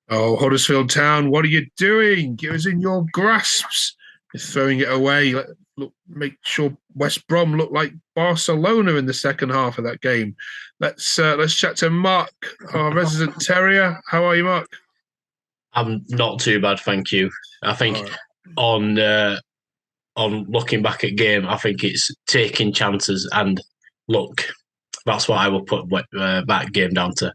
Oh, Huddersfield Town, what are you doing? It was in your grasps. You're throwing it away. Look, make sure West Brom look like Barcelona in the second half of that game. Let's chat to Mark, our resident terrier. How are you, Mark? I'm not too bad, thank you. I think Oh, on uh, on looking back at game, I think it's taking chances and luck. That's what I will put that game down to.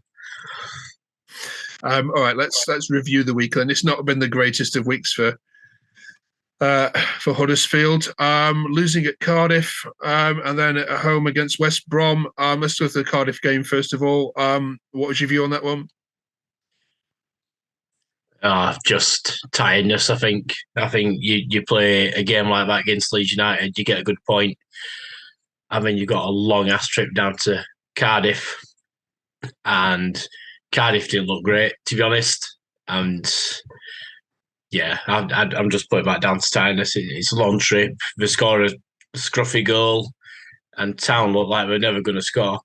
all right, let's review the week. And it's not been the greatest of weeks for Huddersfield. Losing at Cardiff, and then at home against West Brom. Let's go to the Cardiff game first of all. What was your view on that one? Just tiredness. I think you play a game like that against Leeds United, you get a good point. I mean, you got a long ass trip down to Cardiff, and Cardiff didn't look great, to be honest. And yeah, I'm just putting that down to tiredness. It's a long trip. They score a scruffy goal, and Town look like they're never going to score.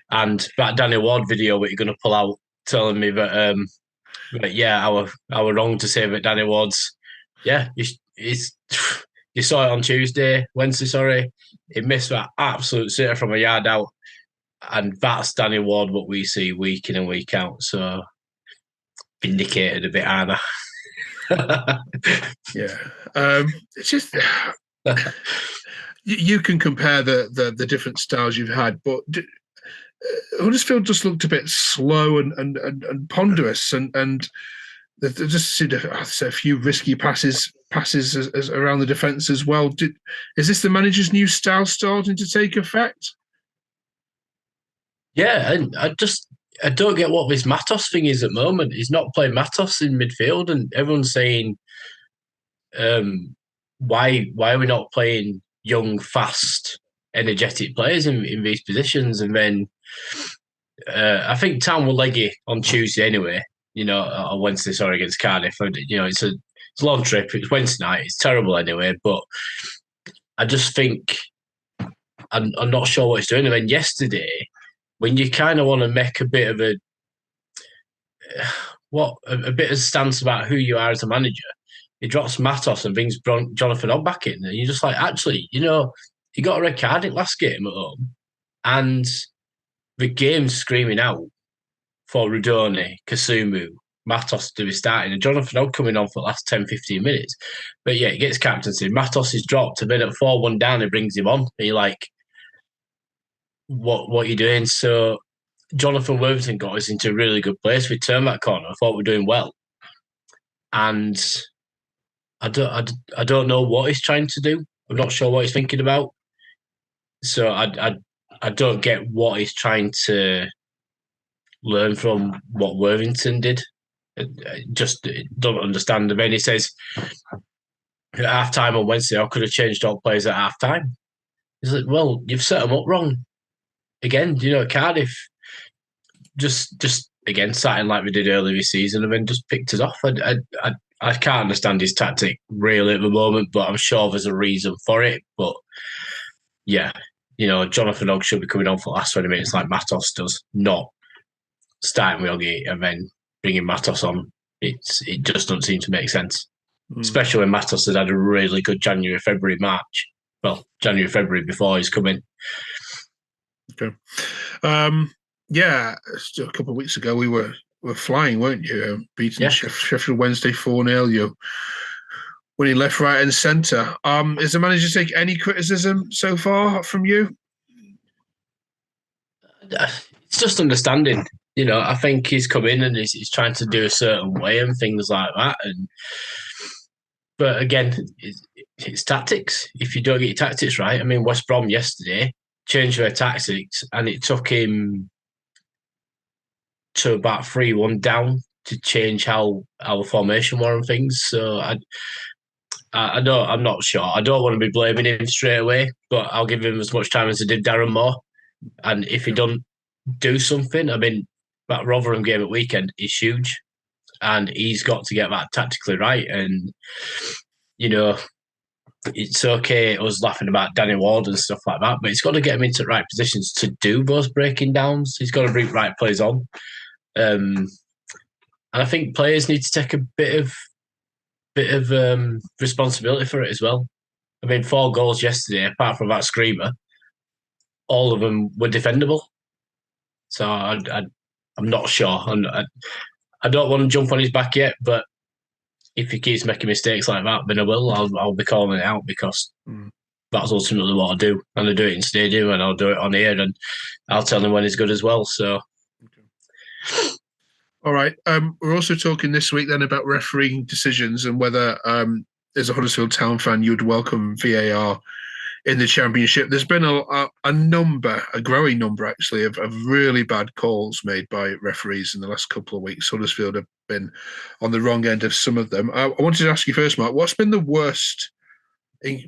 And that Danny Ward video that you're going to pull out, telling me that yeah, I were wrong to say that Danny Ward's you saw it on Wednesday, sorry. He missed that absolute sitter from a yard out, and that's Danny Ward what we see week in and week out. So vindicated a bit, aren't I? Yeah, it's just you can compare the different styles you've had, but Huddersfield just looked a bit slow and ponderous, and there just seemed a few risky passes as around the defence as well. Is this the manager's new style starting to take effect? Yeah, and I don't get what this Matos thing is at the moment. He's not playing Matos in midfield, and everyone's saying, why are we not playing young, fast, energetic players in these positions? And then I think Town will leg it on Tuesday anyway. You know, on Wednesday, sorry, against Cardiff. You know, it's a long trip. It's Wednesday night. It's terrible anyway. But I just think I'm not sure what he's doing. And then yesterday, when you kind of want to make a bit of a bit of stance about who you are as a manager, he drops Matos and brings Jonathan Odd back in, and you're just like, actually, you know, he got a red card in last game at home, and the game's screaming out for Rudoni, Kasumu, Matos to be starting, and Jonathan Odd coming on for the last 10, 15 minutes. But yeah, he gets captaincy. Matos is dropped, and then at 4-1 down, he brings him on. And you're like, what are you doing? So Jonathan Worthington got us into a really good place. We turned that corner. I thought we were doing well. And I don't know what he's trying to do. I'm not sure what he's thinking about. So I don't get what he's trying to learn from what Worthington did. I just don't understand. And then he says at half time on Wednesday, I could have changed all players at half time. He's like, well, you've set them up wrong. Again, you know, Cardiff just again sat in like we did earlier this season and then just picked us off. I can't understand his tactic really at the moment, but I'm sure there's a reason for it. But yeah, you know, Jonathan Ogg should be coming on for the last 20 minutes like Matos does, not starting with Oggy and then bringing Matos on. It just doesn't seem to make sense, especially when Matos has had a really good January, February, March. Well, January, February before he's come in. Okay. Yeah, a couple of weeks ago we were flying, weren't you? Beating Sheffield Wednesday 4-0. You winning left, right, and centre. Is the manager take any criticism so far from you? It's just understanding. You know, I think he's come in and he's trying to do a certain way and things like that. But again, it's tactics. If you don't get your tactics right, I mean, West Brom yesterday changed their tactics, and it took him to about 3-1 down to change how our formation were and things. So I don't. I'm not sure. I don't want to be blaming him straight away, but I'll give him as much time as I did Darren Moore. And if he don't do something, I mean, that Rotherham game at weekend is huge, and he's got to get that tactically right. And you know, it's okay us laughing about Danny Ward and stuff like that, but he's got to get him into the right positions to do those breaking downs. He's got to bring right players on. And And I think players need to take a bit of responsibility for it as well. I mean, 4 goals yesterday, apart from that screamer, all of them were defendable. So I'm not sure. I don't want to jump on his back yet, but if he keeps making mistakes like that, then I will. I'll be calling it out because that's ultimately what I do. And I do it in stadium and I'll do it on here and I'll tell him when he's good as well. So. Okay. All right. We're also talking this week then about refereeing decisions and whether, as a Huddersfield Town fan, you'd welcome VAR in the Championship. There's been a growing number actually, of really bad calls made by referees in the last couple of weeks. Huddersfield have been on the wrong end of some of them. I wanted to ask you first, Mark, what's been the worst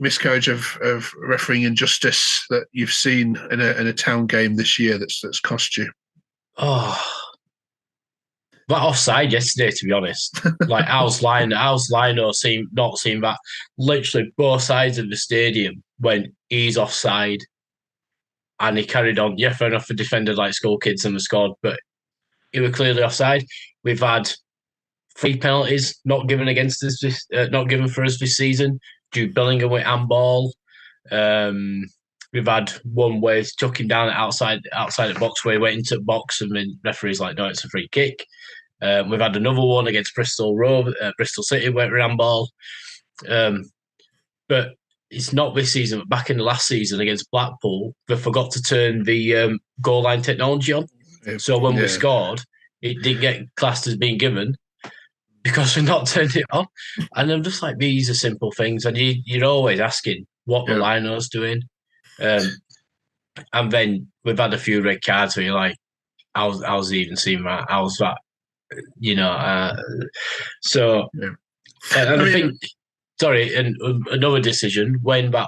miscarriage of refereeing injustice that you've seen in a Town game this year that's cost you? Oh, that offside yesterday, to be honest. Like Al's Lino seemed not seeing that. Literally both sides of the stadium went, he's offside. And he carried on. Yeah, fair enough, for defender like school kids and scored, but he was clearly offside. We've had 3 penalties not given against us, not given for us this season. Jude Bellingham with handball. We've had one where he's took him down outside the box where he went into the box and the referee's like, no, it's a free kick. We've had another one against Bristol City where it handball. But it's not this season, but back in the last season against Blackpool, they forgot to turn the goal line technology on. So when we scored, it didn't get classed as being given because we've not turned it on. And I'm just like, these are simple things. And you're always asking what the liner's doing. And then we've had a few red cards where you're like, how's he even seen that? How's that? And I think, sorry, and another decision when that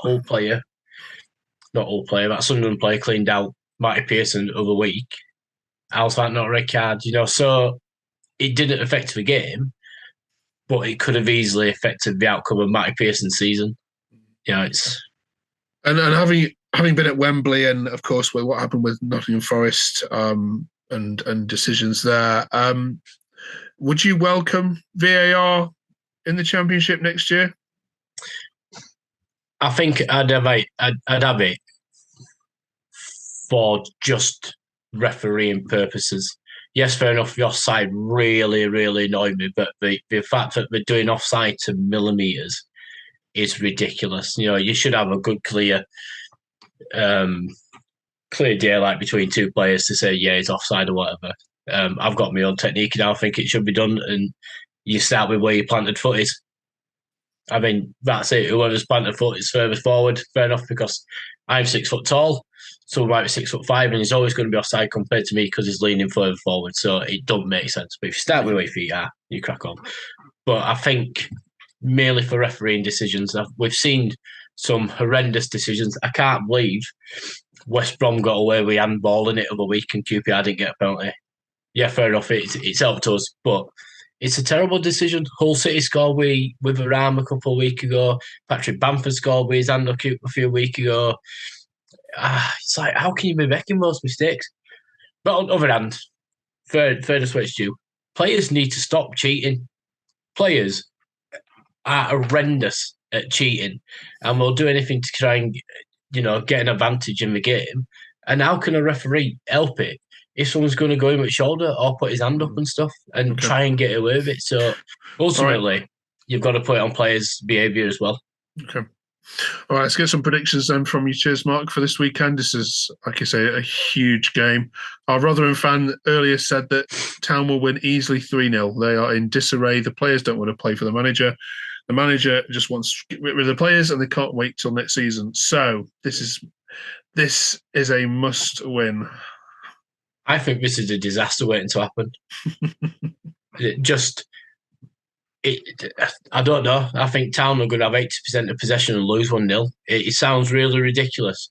that Sunderland player cleaned out Matty Pearson the other week. How's that not a red card? So it didn't affect the game, but it could have easily affected the outcome of Matty Pearson's season. It's and having been at Wembley and of course with what happened with Nottingham Forest and decisions there, would you welcome VAR in the Championship next year? I think I'd have it for just refereeing purposes. Yes, fair enough, the offside really, really annoyed me, but the fact that they're doing offside to millimetres is ridiculous. You should have a good, clear daylight between 2 players to say, yeah, he's offside or whatever. I've got my own technique now. I think it should be done, and you start with where your planted foot is. I mean, that's it. Whoever's planted foot is furthest forward. Fair enough, because I'm 6 foot tall, so might be 6'5", and he's always going to be offside compared to me because he's leaning further forward. So it don't make sense. But if you start with where your feet are, you crack on. But I think merely for refereeing decisions, we've seen some horrendous decisions. I can't believe West Brom got away with handballing it the other week and QPR didn't get a penalty. Yeah, fair enough. It's helped us, but it's a terrible decision. Hull City scored with a ram a couple of weeks ago. Patrick Bamford scored with his hand a few weeks ago. It's like, how can you be making those mistakes? But on the other hand, fair to switch to, players need to stop cheating. Players are horrendous at cheating and will do anything to try and get an advantage in the game. And how can a referee help it if someone's going to go in with shoulder or put his hand up and stuff and try and get away with it? So ultimately, you've got to put it on players' behaviour as well. Okay. All right, let's get some predictions then from you. Cheers, Mark, for this weekend. This is, like you say, a huge game. Our Rotherham fan earlier said that Town will win easily 3-0. They are in disarray. The players don't want to play for the manager. The manager just wants to get rid of the players and they can't wait till next season. So this is a must win. I think this is a disaster waiting to happen. I don't know. I think Town are going to have 80% of possession and lose 1-0. It sounds really ridiculous.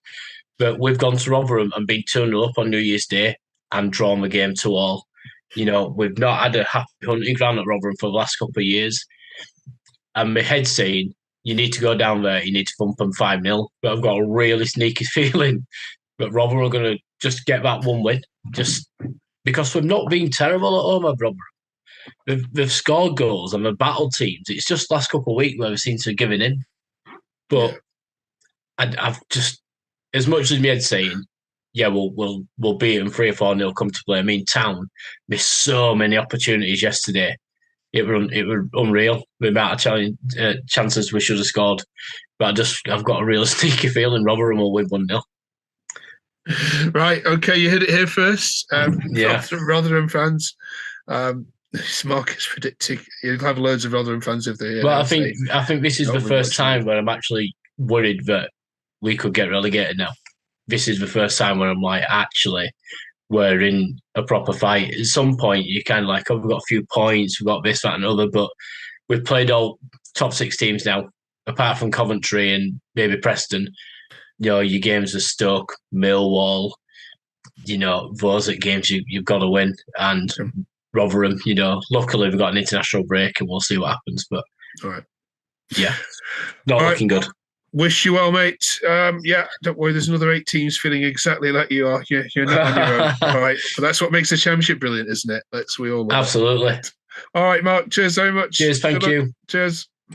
But we've gone to Rotherham and been 2-0 up on New Year's Day and drawn the game 2-2. We've not had a happy hunting ground at Rotherham for the last couple of years. And my head's saying, you need to go down there, you need to thump them 5-0. But I've got a really sneaky feeling that Rotherham are going to just get that one win. Just because we've not been terrible at home at Rotherham. they've scored goals and they've battled teams. It's just last couple of weeks where we seem to have given in. But I've just, as much as me head saying, yeah, we'll beat them 3 or 4-0 come to play. I mean, Town missed so many opportunities yesterday. It were unreal. The amount of chances we should have scored. But I've got a real sneaky feeling Rotherham will win 1-0. Right, okay, you hit it here first. Yeah. Rotherham fans. Mark is predicting you'll have loads of Rotherham fans if they. Well, I think this is the first time where I'm actually worried that we could get relegated now. This is the first time where I'm like, actually, we're in a proper fight. At some point, you're kind of like, oh, we've got a few points, we've got this, that, and other, but we've played all top 6 teams now, apart from Coventry and maybe Preston. You know, your games are Stoke, Millwall, you know, those are games you've got to win. And Rotherham, you know, luckily we've got an international break and we'll see what happens. But all right, yeah, not looking good. Wish you well, mate. Yeah, don't worry. There's another 8 teams feeling exactly like you are. You're not on your own. All right, but that's what makes the Championship brilliant, isn't it? We all love absolutely. It. All right, Mark. Cheers very much. Cheers. Thank you. Cheers.